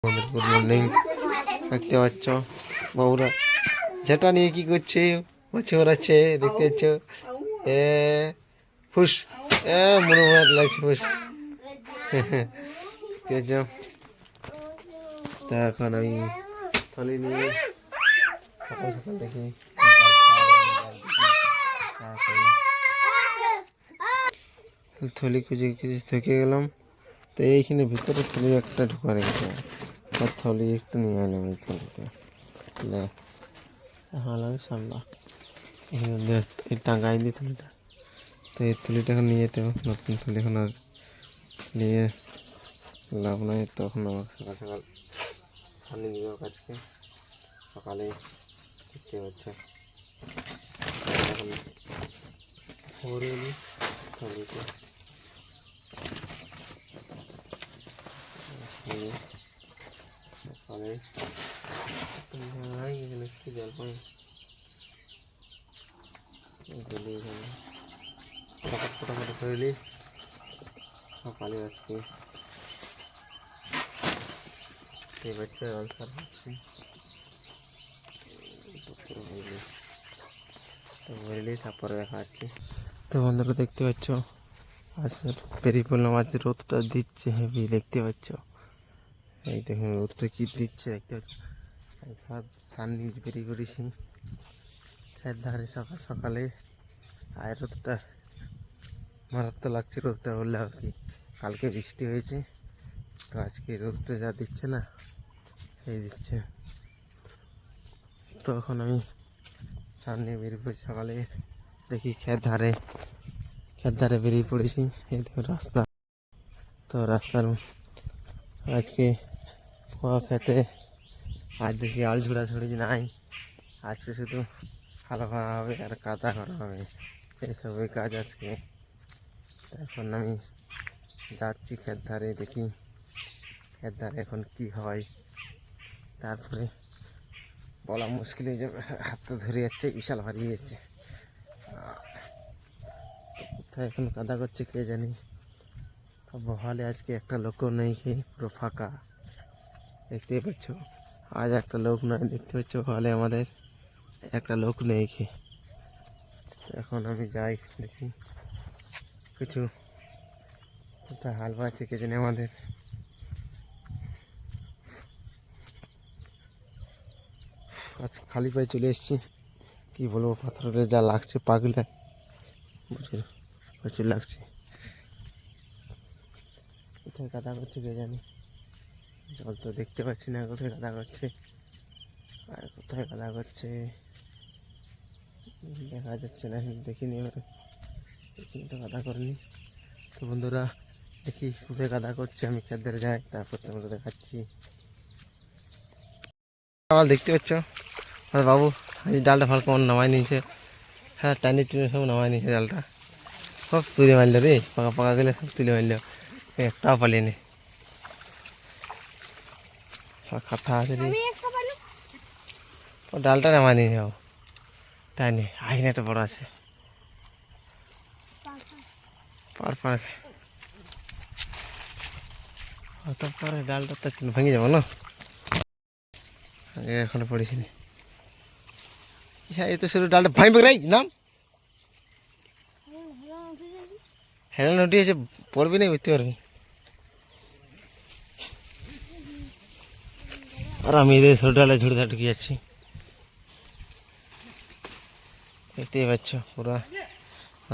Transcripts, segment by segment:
Good morning. দেখতে পাচ্ছ বউরা যেটা নিয়ে কি করছে, মাছে ওড়াচ্ছে দেখতে পাচ্ছ। এ ফুস, মনে মনে লাগছে ফুস। দেখতে পাচ্ছ। তা এখন আমি থলি নিয়ে সকাল সকাল দেখি থলি খুঁজে খুঁজে থেকে গেলাম। তো এইখানে ভিতরে থলি একটা ঢোকা রেখেছে, থলি একটু নিয়ে এলাম। এই থলিটা হালাম সামলা এই টাঙ্গাই দিই থলিটা। তো এই থলিটা এখন নিয়ে যেতে হবে, নতুন থলি এখন আর নিয়ে লাভ নাই। তখন আমাকে সকাল সকাল ছানি দিবে কাজকে সকালে দেখতে হচ্ছে। এখন ভরে নিই থলিতে সকালে এখানে একটু জল পাই গলি এখানে ফটাফট করে নিই সকালে আজকে। এই বাচ্চা আলসার হচ্ছে তো ভরলেই তারপরে দেখা যাচ্ছে। তো বন্ধুরা দেখতে পাচ্ছ আজ বেরিয়ে পড়লাম। আজ রোদটা দিচ্ছে হেভি, দেখতে পাচ্ছ। এই দেখুন রোদটা কি দিচ্ছে দেখতে পাচ্ছ। সব সান্নি বেরিয়ে করেছি এর ধারে সকাল সকালে। আর রোদটা মারাত্মক লাগছে। রোদটা হলে আর কি, কালকে বৃষ্টি হয়েছে তো আজকে রোদটা যা দিচ্ছে না সেই দিচ্ছে। তো এখন আমি সামনে বেরিয়ে পড়েছি সকালে, দেখি খেত ধারে বেরিয়ে পড়েছি। এই দেখুন রাস্তা, তো রাস্তার আজকে খেতে আজ দেখি আল ঝোড়াঝুড়ি নাই। আজকে শুধু হাল করা হবে আর কাদা করা হবে, এইসবই কাজ আজকে। এখন আমি যাচ্ছি খেত ধারে, দেখি খেত ধারে এখন কি হয়। তারপরে বলা মুশকিল হয়ে যাবে, হাতটা ধরে যাচ্ছে, বিশাল ভারী যাচ্ছে। কোথায় এখন কাদা করছে কে জানি। বহালে আজকে একটা লোকও নেই, খেয়ে পুরো ফাঁকা দেখতে পাচ্ছ। আজ একটা লোক নয়, দেখতে পাচ্ছ বহালে আমাদের একটা লোক নেই খেয়ে। এখন আমি যাই দেখি কিছু একটা হাল বাজছে কে জানি আমাদের। আজ খালি পায়ে চলে এসেছি, কি বলবো, পাথরের যা লাগছে পাগলায় প্রচুর লাগছে। কোথায় কাদা করছে কে জানি, জল তো দেখতে পাচ্ছি না কোথায় কাদা করছে। আর কোথায় কাদা করছে দেখা যাচ্ছে না, দেখিনি তো কাদা করেনি। তো বন্ধুরা দেখি কোথায় কাদা করছে, আমি খেতে যাই তারপর তোমরা দেখাচ্ছি। আবার দেখতে পাচ্ছ বাবু এই ডালটা ভালো কেমন নামাই নিয়েছে। হ্যাঁ টানি টুনি সব নামাই নিয়েছে, ডালটা সব তুলে মারল রে, পাকা পাকা গেলে সব তুলে মারল, একটাও পালিয়ে নে। সব কাঁথা আছে রে, ও ডালটা নামাই নিয়ে যাও টানি। আইন একটা বড় আছে তারপরে ডালটা তো ভেঙে যাবো না, এখনো পড়েছি না। হ্যাঁ এই তো শুরু ডালটা ভাঙবে রাই নাম হেলান উঠে এসে পড়বি না, বুঝতে পারবি। আর আমি এদের ছোট ডালে ঝুড়ে ঢুকে যাচ্ছি, দেখতেই পাচ্ছ পুরা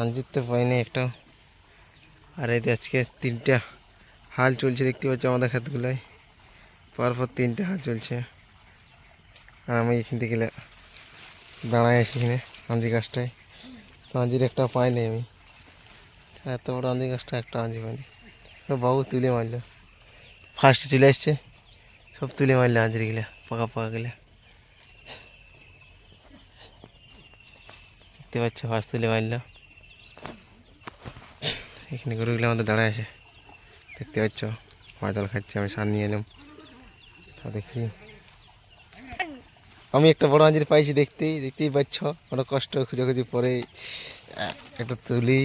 আনজিতে পাইনি একটা। আর এই আজকে 3টা হাল চলছে, দেখতে পাচ্ছ আমাদের ক্ষেতগুলোয় পরপর 3টে হাল চলছে। আর আমি এখান থেকে দাঁড়ায় আছি এখানে আঞ্জি গাছটায়, তো আঞ্জির একটা পাইনি আমি। এত বড় আঞ্জি গাছটা একটা আঞ্জি পাইনি, সব বাবু তুলে মারল, ফার্স্টে চলে আসছে সব তুলে মারলো আঞ্জির গিলা, পাকা পাকা গেলে দেখতে পাচ্ছ, ফার্স্ট তুলে মারল। এখানে গরুগুলো আমাদের দাঁড়ায় আছে, দেখতে পাচ্ছ মাছ খাচ্ছে। আমি সার নিয়ে এলাম, তা দেখি আমি একটা বড় আঞ্জির পাইছি, দেখতেই পাচ্ছ। অনেক কষ্ট খুঁজে পরে একটা তুলি,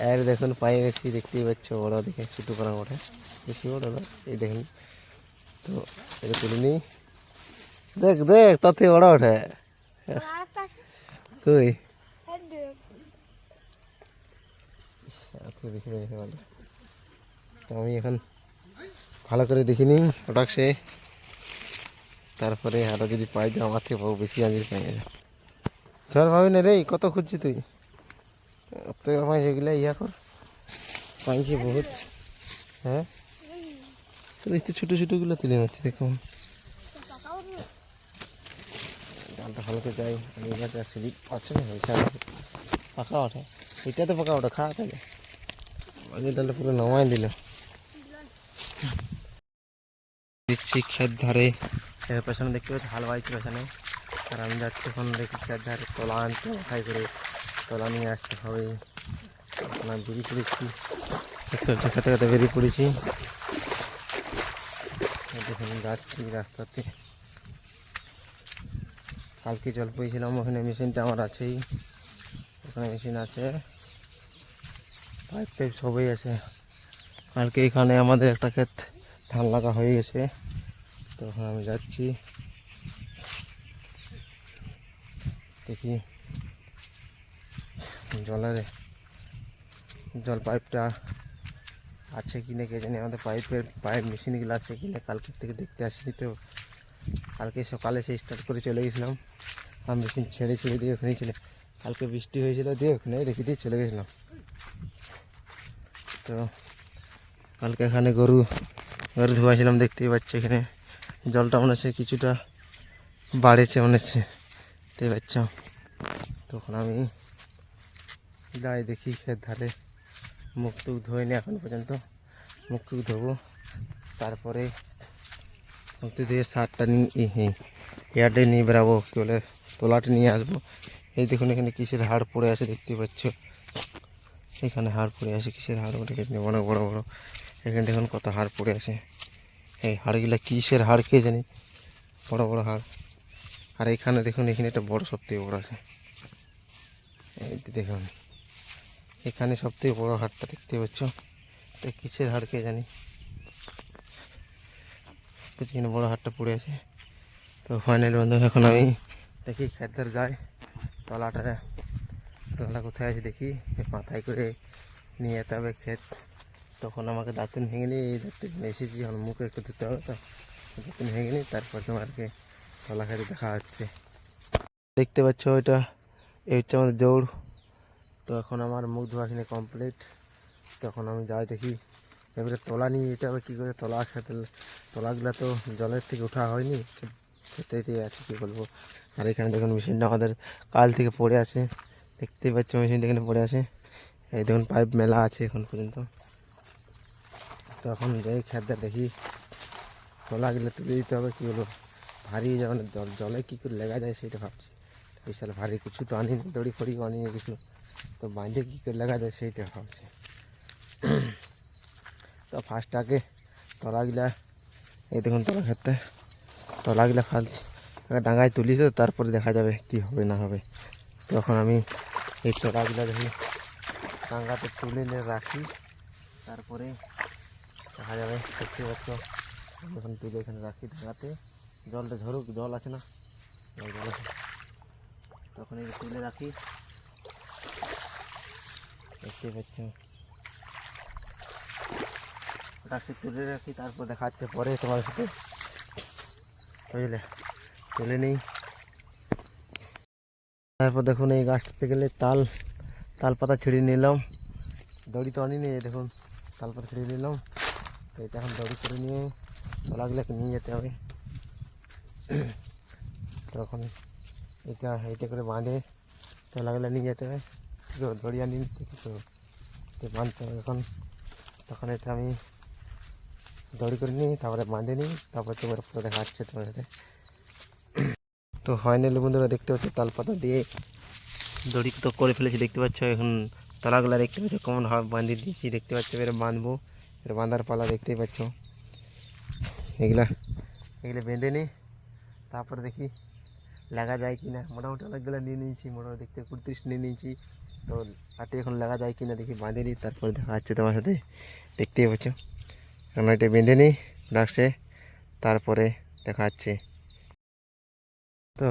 আর দেখুন পায়ে গেছি, দেখতেই পাচ্ছ বড় দেখে ছোটো করা ওঠে, বেশি বড় না, এই দেখুন। তো এটা তুলে নিই, দেখ দেখ তাতে বড় ওঠে। কই দেখে দেখে ভালো। তো আমি এখন ভালো করে দেখিনি ওটা সে, তারপরে আরো যদি পাই তো আমার থেকে বেশি আগে পেয়ে যাবে। চল ভাবি না রে, কত খুঁজছি তুই? তুই আমার এগুলো ইয়া কর, পাইছি বহুত। হ্যাঁ তো এই তো ছোটো ছোটোগুলো তুলে মারছি দেখুন। ডালটা ভালো করে যাই, আমি এবার যাচ্ছি আছে না পাকা ওঠে, এটাতে পাকা ওঠে, খাওয়া থাকে। আগে ডালটা পুরো নামাই দিল। দিচ্ছি ক্ষেত ধারে, পেছনে দেখতে পাচ্ছি হাল বাইছি পেছনে। আর আমি যাচ্ছি এখন দেখি ক্ষেত ধারে তলা আনতে, খাই করে তলা নিয়ে আসতে হবে। আপনার বেরিয়ে পড়েছি, খেতে খেতে বেরিয়ে পড়েছি। দেখুন যাচ্ছি রাস্তাতে, কালকে জল পেয়েছিলাম, ওখানে মেশিনটা আমার আছেই, ওখানে মেশিন আছে, পাইপ টাইপ সবই আছে। কালকে এখানে আমাদের একটা ক্ষেত ধান লাগা হয়ে গেছে, তো ওখানে আমি যাচ্ছি দেখি জল পাইপটা আছে কি না কে জানি, আমাদের পাইপ মেশিনগুলো আছে কি না কালকের থেকে দেখতে আসিনি। তো কালকে সকালে সে স্টার্ট করে চলে গেছিলাম, আমি মেশিন ছেড়ে দিয়ে ওখানেই ছিল, কালকে বৃষ্টি হয়েছিল দিয়ে ওখানে রেখে দিয়ে চলে গেছিলাম। তো কালকে এখানে গরু ধোয়াছিলাম, দেখতেই পাচ্ছি এখানে জলটা মনে হচ্ছে কিছুটা বাড়েছে মনে হচ্ছে, দেখতে পাচ্ছ। তখন আমি যাই দেখি ক্ষেত ধারে, মুখ টুক ধোয়নি এখন পর্যন্ত, মুখ টুক ধোবো, তারপরে মুখ দিয়ে সারটা নিয়ে এয়ারটা নিয়ে বেরাবো, কী বলে তোলাটা নিয়ে আসবো। এই দেখুন এখানে কিসের হাড় পড়ে আছে দেখতে পাচ্ছ, এখানে হাড় পড়ে আছে, কিসের হাড় ওটা এখানে অনেক বড় বড়, এখানে দেখুন কত হাড় পড়ে আছে। এই হাড়গুলা কিসের হাড় কে জানি, বড় বড় হাড়। আর এখানে দেখুন এখানে একটা বড় সবথেকে বড় আছে, এই দেখুন এখানে সবথেকে বড় হাড়টা দেখতে পাচ্ছ, এটা কিসের হাড় কে জানি, এখানে বড় হাড়টা পড়ে আছে। তো ফাইনাল বন্ধু এখন আমি দেখি ক্ষেতের যাই, তলাটা কোথায় আছে দেখি, মাথায় করে নিয়ে যেতে হবে ক্ষেত। তখন আমাকে দাঁতুন ভেঙে নিয়ে এই দাঁতুন এসেছি, এখন মুখে একটু ধুতে হবে, তো দাঁতুন ভেঙে নিই, তারপর তোমাকে তলা খেতে দেখা যাচ্ছে। দেখতে পাচ্ছ এটা, এই হচ্ছে আমাদের দৌড়। তো এখন আমার মুখ ধোয়া কিনে কমপ্লিট, তখন আমি যাই দেখি এবারে তলা নিয়ে যেতে হবে কী করে, তলাগুলো তো জলের থেকে ওঠা হয়নি, খেতে দিয়ে আছে কী বলবো। আর এখানে দেখুন মেশিনটা আমাদের কাল থেকে পড়ে আছে, দেখতেই পাচ্ছ মেশিনটা এখানে পড়ে আছে, এই দেখুন পাইপ মেলা আছে এখন পর্যন্ত। তো এখন যাই খেতে দেখি তলাগুলো তুলে দিতে হবে, কী বলবো ভারী যেমন জলে কী করে লেগা যায় সেটা ভাবছি। বিশাল ভারী কিছু তো আনিনি, দড়ি ফড়িও আনিয়ে কিছু, তো বাঁধে কী করে লেগা যায় সেইটা ভাবছি। তো ফার্স্ট আগে তলাগুলা, এই দেখুন তলাগুলা ফালছি, ডাঙায় তুলিছে, তারপরে দেখা যাবে কি হবে না হবে। তখন আমি এই তলাগুলা দেখি ডাঙ্গাতে তুলে নিয়ে রাখি, তারপরে দেখা যাবে। দেখতে পাচ্ছ যখন তুলে এখানে রাখি ডাঙ্গাতে, জলটা ঝরুক, জল আছে না, জল আছে, তখন এই তুলে রাখি, দেখতে পাচ্ছ ওটাকে তুলে রাখি, তারপর দেখা যাচ্ছে পরে তোমার সাথে, বুঝলে তুলে নিই। তারপর দেখুন এই গাছটাতে গেলে তাল পাতা ছিঁড়ে নিলাম, দড়ি তো আনিনি, দেখুন তাল পাতা ছিঁড়ে নিলাম। তো এটা এখন দড়ি করে নিয়ে তলাগুলোকে নিয়ে যেতে হবে। তখন এটা করে বাঁধে তলাগুলো নিয়ে যেতে হবে, দড়ি আনি কিছু বাঁধতে হবে এখন। তখন এটা আমি দড়ি করে নিই, তারপরে বাঁধে নিই, তারপর তোমার পুরো দেখা যাচ্ছে তোমার সাথে। তো ফাইনালি বন্ধুরা দেখতে পাচ্ছ তাল পাতা দিয়ে দড়ি তো করে ফেলেছি, দেখতে পাচ্ছ এখন তলাগুলো দেখতে পাচ্ছ কেমন ভাবে বাঁধিয়ে দিচ্ছি, দেখতে পাচ্ছ এবারে বাঁধবো, এর বাঁধার পালা দেখতেই পাচ্ছ। এগুলা বেঁধে নিই, তারপরে দেখি লাগা যায় কি না। মোটামুটি অনেকগুলো নিয়ে নিয়েছি, মোটামুটি দেখতে 35 নিয়ে নিয়েছি, তো কাটি এখন লাগা যায় কিনা দেখি, বাঁধে নিই, তারপরে দেখা যাচ্ছে তোমার সাথে। দেখতেই পাচ্ছ কারণ এটা বেঁধে নিই রাখছে, তারপরে দেখা যাচ্ছে। তো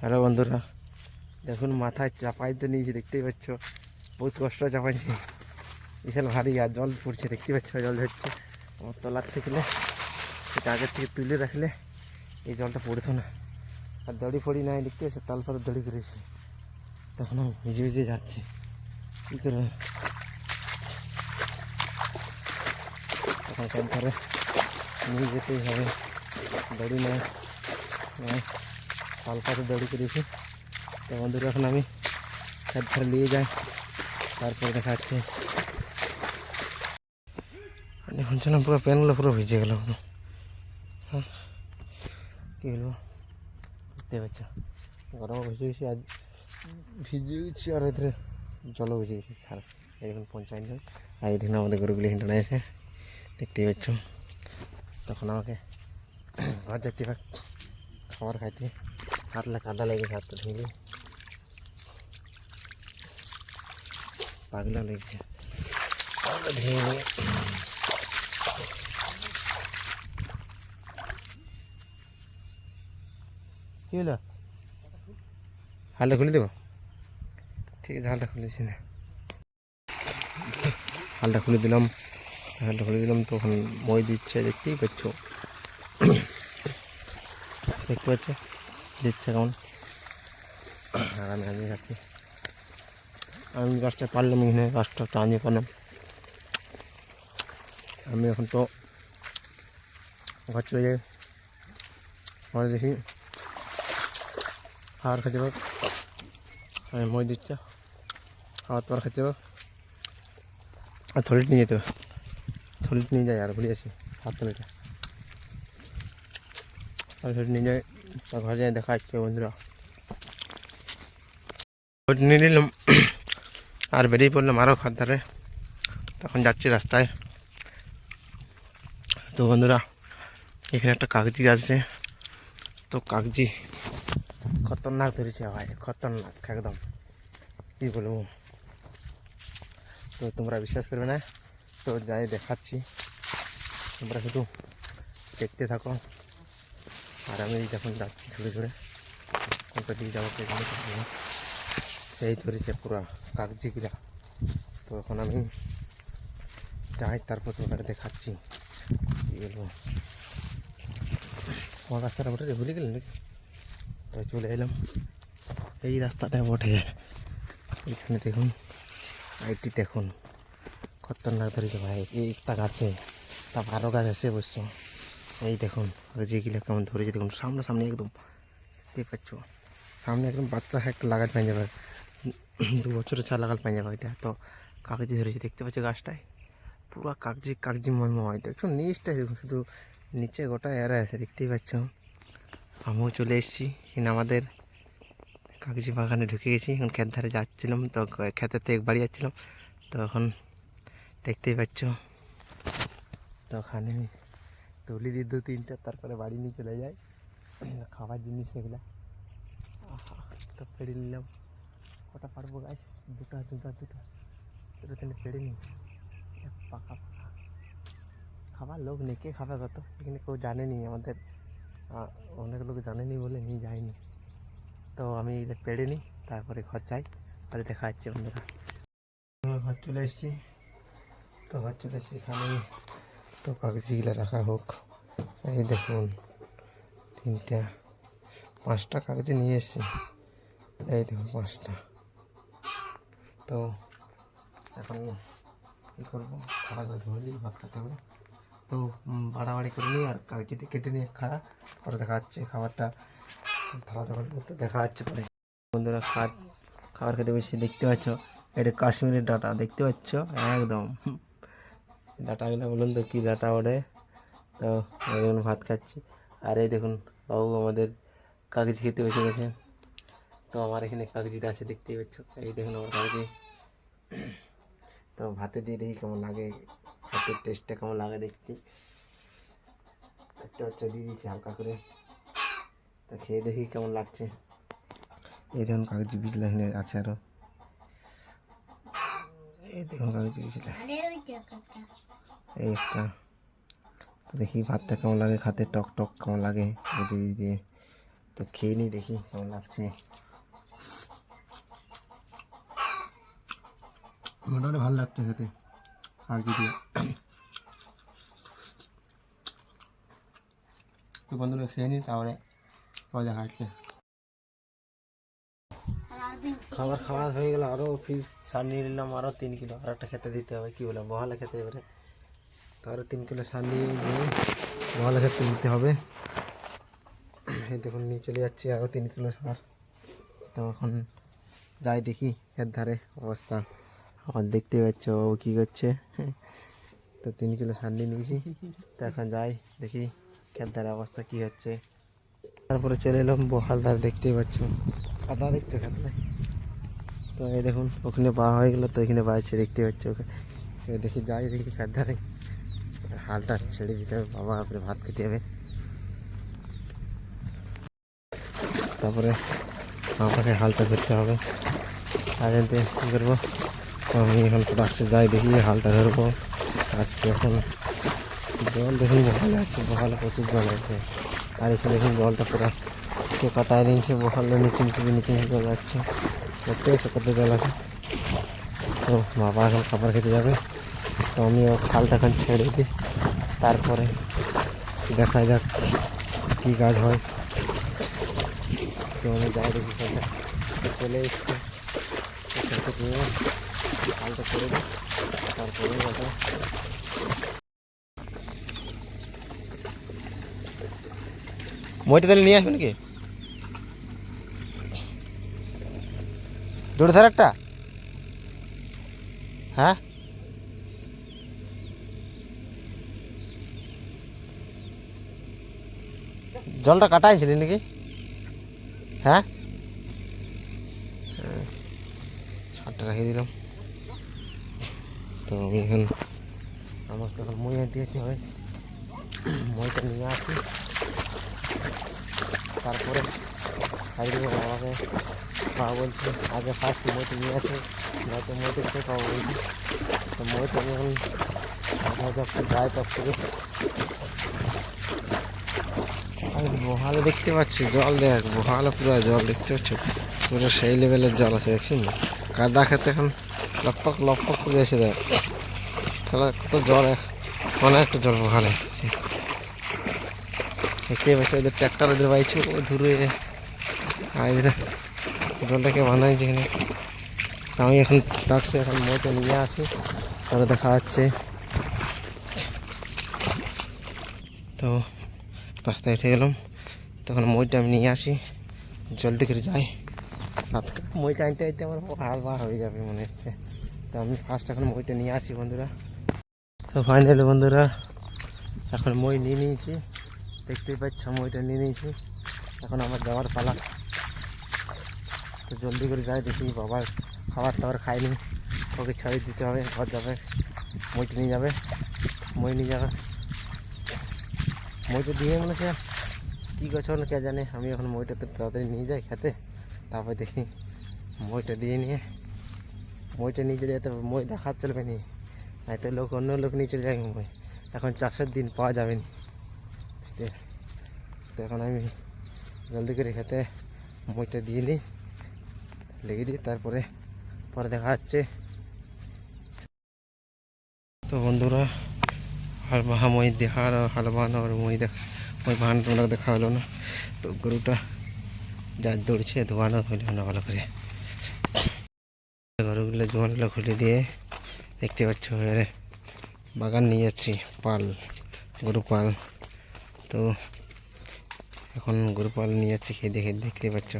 হ্যালো বন্ধুরা, দেখুন মাথায় চাপাইতে নিয়েছি, দেখতেই পাচ্ছ বহুত কষ্ট চাপাইছি, বিশাল ভারী আর জল পড়ছে, দেখতেই পাচ্ছ জল ঝরছে আমার তলার থেকে। এটা আগের থেকে তুলে রাখলে এই জলটা পড়তো না। আর দড়ি ফড়ি নাই, দেখতে পাচ্ছ তাল ফাল দড়ি করেছে, তখন ভিজে ভিজে যাচ্ছে, কী করে এখন সব ধরে নিয়ে যেতেই হবে। দড়ি নেয় তাল পাতে দড়ি করেছি। তো বন্ধুরা এখন আমি খেত ধারে নিয়ে যাই, তারপরে দেখা যাচ্ছে। এখন ছিলাম পুরো প্যানগুলো পুরো ভিজে গেল পুরো। হ্যাঁ কী হলো দেখতে পাচ্ছ, গরমও ভিজে গেছি, আজ ভিজে গেছি, আর এদের জলও ভিজে গেছি। আর এই দেখুন পঞ্চায়েত জল, আর এই দেখুন আমাদের গরুগুলি হিন্টানে এসে, দেখতেই পাচ্ছ। তখন আমাকে ঘর যেতে হবে খাবার খাইতে, হাতলা কাদা লেগেছে, হাতটা ধুয়ে পাগলা লেগেছে, হাতটা ধুয়ে নিয়ে কী হলো, হালটা খুলে দেবো? ঠিক আছে, হালটা খুলেছি না, হালটা খুলে দিলাম। হালটা খুলে দিলাম, তখন মই দিচ্ছে, দেখতেই পাচ্ছ, দেখতে পাচ্ছ দিচ্ছে কেমন। আর আমি আনিয়ে রাখি, আমি গাছটা পারলাম, এখানে গাছটা টানিয়ে পারলাম। আমি এখন তো ঘর চলে যাই, ঘরে দেখি খাবার খেতে পার, আমি মই দিচ্ছে খাবার তোমার খেতে পার। আর থলিটা নিয়ে যেতে হবে, থলিটা নিয়ে যাই, আর ভুলে আছি হাত থলিটা, আর থলিটা নিয়ে যাই, তার ঘরে যাই, দেখা যাচ্ছে বন্ধুরা। থলিটা নিয়ে নিলাম আর বেরিয়ে পড়লাম আরও খাদ ধারে, তখন যাচ্ছি রাস্তায়। তো বন্ধুরা এখানে একটা কাগজি গাছ আছে, তো কাগজি খতরনাক ধরেছে ভাই, খতরনাক একদম, কী বলবো। তো তোমরা বিশ্বাস করবে না, তো যাই দেখাচ্ছি, তোমরা শুধু দেখতে থাকো। আর আমি যখন যাচ্ছি ঘুরে ঘুরে কোনটা দিকে যাবো সেখানে সেই ধরেছে পুরা কাগজিগুলা। তো এখন আমি যাই, তারপর তোমাকে দেখাচ্ছি, কী বলবো। আমার রাস্তাটা বটে ভুলে গেলেন নাকি? তো চলে এলাম এই রাস্তাটা বটে, এখানে দেখুন আইটি দেখুন খতরনাক ধরেছে ভাই, এই একটা গাছে তা 12 গাছ আছে অবশ্য। এই দেখুন যেগুলো কেমন ধরেছে দেখুন, সামনাসামনি একদম, দেখতে পাচ্ছ সামনে একদম, বাচ্চা একটা লাগাল পেয়ে যাবে, 2 বছরের ছা লাগাল পেয়ে যাবে এটা। তো কাগজি ধরেছে, দেখতে পাচ্ছ গাছটায় পুরো কাগজি কাগজি ময়, দেখছো নিচটাই দেখুন, শুধু নিচে গোটা এরা আছে, দেখতেই পাচ্ছ। আমিও চলে এসেছি এখানে আমাদের কাগজি বাগানে, ঢুকে গেছি। এখন ক্ষেত ধারে যাচ্ছিলাম, তো ক্ষেতের থেকে বাড়ি যাচ্ছিলাম, তো এখন দেখতেই পাচ্ছ। তো ওখানে তুলি দিই 2-3টা, তারপরে বাড়ি নিয়ে চলে যাই, খাবার জিনিস এগুলা। তো পেড়ে নিলাম, কটা পারবো গাছ, দুটা তাহলে পেড়ে নিই, পাকা পাকা খাবার লোক নেই, কে খাবে কত, এখানে কেউ জানেনি, আমাদের অনেক লোক জানেনি বলে নিয়ে যায়নি। তো আমি পেড়ে নিই, তারপরে ঘর যাই, পরে দেখা যাচ্ছে বন্ধুরা। ঘর চলে এসেছি, তো ঘর চলে এসেছি, এখানে তো কাগজিগুলো রাখা হোক। এই দেখুন 3টা 5টা কাগজে নিয়ে এসেছি, এই দেখুন 5টা। তো এখন কী করবো, খাওয়া দাওয়া ধরলি ভাত খেতে হবে, তো বাড়াবাড়ি করে নিই আর কাগজিটি কেটে নিয়ে খাওয়া, পরে দেখা যাচ্ছে খাবারটা ভালো করতে দেখা যাচ্ছে পরে। বন্ধুরা খাবার খেতে বেশি, দেখতে পাচ্ছ এটা কাশ্মীরের ডাটা, দেখতে পাচ্ছ একদম ডাটাগুলো, বলুন তো কী ডাটা ওঠে। তো এই দেখুন ভাত খাচ্ছি, আর এই দেখুন বাবু আমাদের কাগজি খেতে বসে গেছে। তো আমার এখানে কাগজিটা আছে, দেখতেই পাচ্ছ, এই দেখুন আমার কাগজি। তো ভাতে দিয়ে দেখি কেমন লাগে, ভাতের টেস্টটা কেমন লাগে দেখতে পাচ্ছ, দিয়ে দিচ্ছি হালকা করে, তো খেয়ে দেখি কেমন লাগছে। এই দেখুন কাগজি বীজ এখানে আছে আরও, এই দেখুন কাকে দিয়েছিল এই একটা। তো দেখি ভাতটা কেমন লাগে খাতে, টক টক কেমন লাগে বুঝি দিয়ে। তো খেয়ে নিই দেখি কেমন লাগছে। মোটামুটি ভালো লাগছে খেতে আর যদি। তো বন্ধুরা খেয়ে নিই, তারপরে পরে দেখা যাচ্ছে। খাবার খাওয়া হয়ে গেল, আরও ফির সার নিয়ে নিলাম আরও 3 কিলো। আর একটা খেতে দিতে হবে, কী বলে বহালে খেতে এবারে। তো আরও 3 কিলো সার নিয়ে বহালে খেতে দিতে হবে। এই দেখুন নিয়ে চলে যাচ্ছি আরও 3 কিলো সার। তো এখন যাই দেখি এর ধারে অবস্থা। আমার দেখতে পাচ্ছ ও কী করছে। তো 3 কিলো সার নিয়ে নিয়েছি। তো এখন যাই দেখি এর ধারে অবস্থা কী হচ্ছে। তারপরে চলে এলাম বহালদার, দেখতেই পাচ্ছ কাদা দেখতে কাদা। তো এই দেখুন ওখানে পাওয়া হয়ে গেলো, তো এখানে বাইছে দেখতে পাচ্ছ ওকে। দেখি যাই দেখি খাদ্য ধারে হালটা ছেড়ে দিতে হবে, বাবা আপনি ভাত খেতে হবে। তারপরে আমাকে হালটা ধরতে হবে। আর এতে কী করবো, আমি এখন রাস্তায় যাই দেখি হালটা ধরবো। আজকে এখন জল দেখুন বহালে আছে, বহালে প্রচুর জল আছে। আর এখানে দেখুন জলটা পুরো কেউ কাটায় নিয়েছে, বহালে নিচে নিচে চলে যাচ্ছে। দেখতে পাচ্ছ কত জল আছে। তো বাবা এখন খাবার খেতে যাবে, তো আমিও খালটা এখন ছেড়ে দিই। তারপরে দেখা যাক কী কাজ হয়। তো আমি যাই দেখি খালটা চলে এসছি, খেতে নিয়ে খালটা ছেড়ে দিই। তারপরে ওটা মইটা তাহলে নিয়ে আসবেন কি দুটো ধারে একটা? হ্যাঁ জলটা কাটাইছিলি নাকি? হ্যাঁ 60 রেখে দিলাম। তো আমি এখন আমাকে এখন মই আনতে যেতে হবে, মইটা নিয়ে আসি। তারপরে আজকে বাবাকে পাওয়া বলছি আগে ফার্স্ট মইটা নিয়ে আসে, নয়তো মইটা কোথায় পাবো বলছি। তো মইটা আমি এখন যাই টপ থেকে। আমি বহালে দেখতে পাচ্ছি জল, দেখ বহালে পুরো জল দেখতে পাচ্ছ, পুরো সেই লেভেলের জল আছে দেখছি না। কাদা খেতে এখন লকপক লকপক করে এসে দেখ তাহলে কত জল, অনেক একটা জল বহালে দেখতে পাচ্ছি। ওদের ট্র্যাক্টর ওদের বাইছে ও দূরে, আর এদের জলটাকে বানাইছে এখানে। আমি এখন ডাকছি, এখন মইটা নিয়ে আসি, পরে দেখা যাচ্ছে। তো রাস্তায় উঠে গেলাম, তখন মইটা আমি নিয়ে আসি, জলদি করে যাই। মইটা আনতে আনতে আমার হাল বার হয়ে যাবে মনে হচ্ছে। তো আমি ফার্স্ট এখন মইটা নিয়ে আসি বন্ধুরা। তো ফাইনালি বন্ধুরা এখন মই নিয়ে নিয়েছি, দেখতেই পাচ্ছ মইটা নিয়ে নিয়েছি। এখন আমার যাওয়ার পালা। তো জলদি করে যাই দেখি, বাবার খাবার টাবার খাইনি, ওকে ছাড়িয়ে দিতে হবে, ঘর যাবে, মইটা নিয়ে যাবে, মই নিয়ে যাবে। মইটা দিয়ে মনে হচ্ছে কী করছে না কে জানে। আমি এখন মইটা তো তাড়াতাড়ি নিয়ে যাই খেতে, তারপর দেখি মইটা দিয়ে নিয়ে চলে যেতে হবে। মই দেখা চলবে নি, তো লোক অন্য লোক নিয়ে চলে যায় মই। এখন চাষের দিন পাওয়া যাবে না, বুঝতে। তো এখন আমি জলদি করে খেতে মইটা দিয়ে নিই, লেগে দিই, তারপরে দেখা যাচ্ছে। তো বন্ধুরা হাল বাহা মই দেখা আর হাল বাহানো আর মই বাহানো তোমরা দেখা হলো না। তো গরুটা যা দৌড়ছে ধোয়ানো হইল না ভালো করে। গরুগুলো জোয়ানগুলো খুলে দিয়ে দেখতে পাচ্ছ বাগান নিয়ে যাচ্ছি, পাল গরু পাল। তো এখন গরু পাল নিয়ে যাচ্ছি, খেয়ে দেখতে পাচ্ছ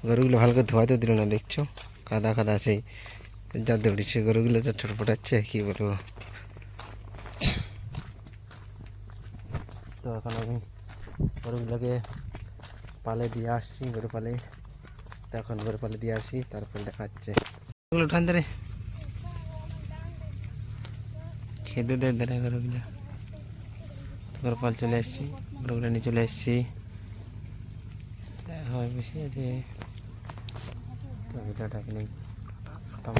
গরুগুলো ভালো করে ধোয়াতে দিল না, দেখছো কাদা কাদা আছে। যা দৌড়ছে গরুগুলো যা ছটফটাচ্ছে কী বলবো। তো এখন আমি গরুগুলোকে পালে দিয়ে আসছি, গরু পালে। তো এখন গরু পালে দিয়ে আসি, তারপরে দেখা যাচ্ছে গরুগুলো ঠান ধরে খেতে দেয় ধরে গরুগুলো। গরু পাল চলে আসছি, গরুগুলো নিয়ে চলে আসছি, হয় বেশি আছে। তো ভিডিওটা এখানেই খতম।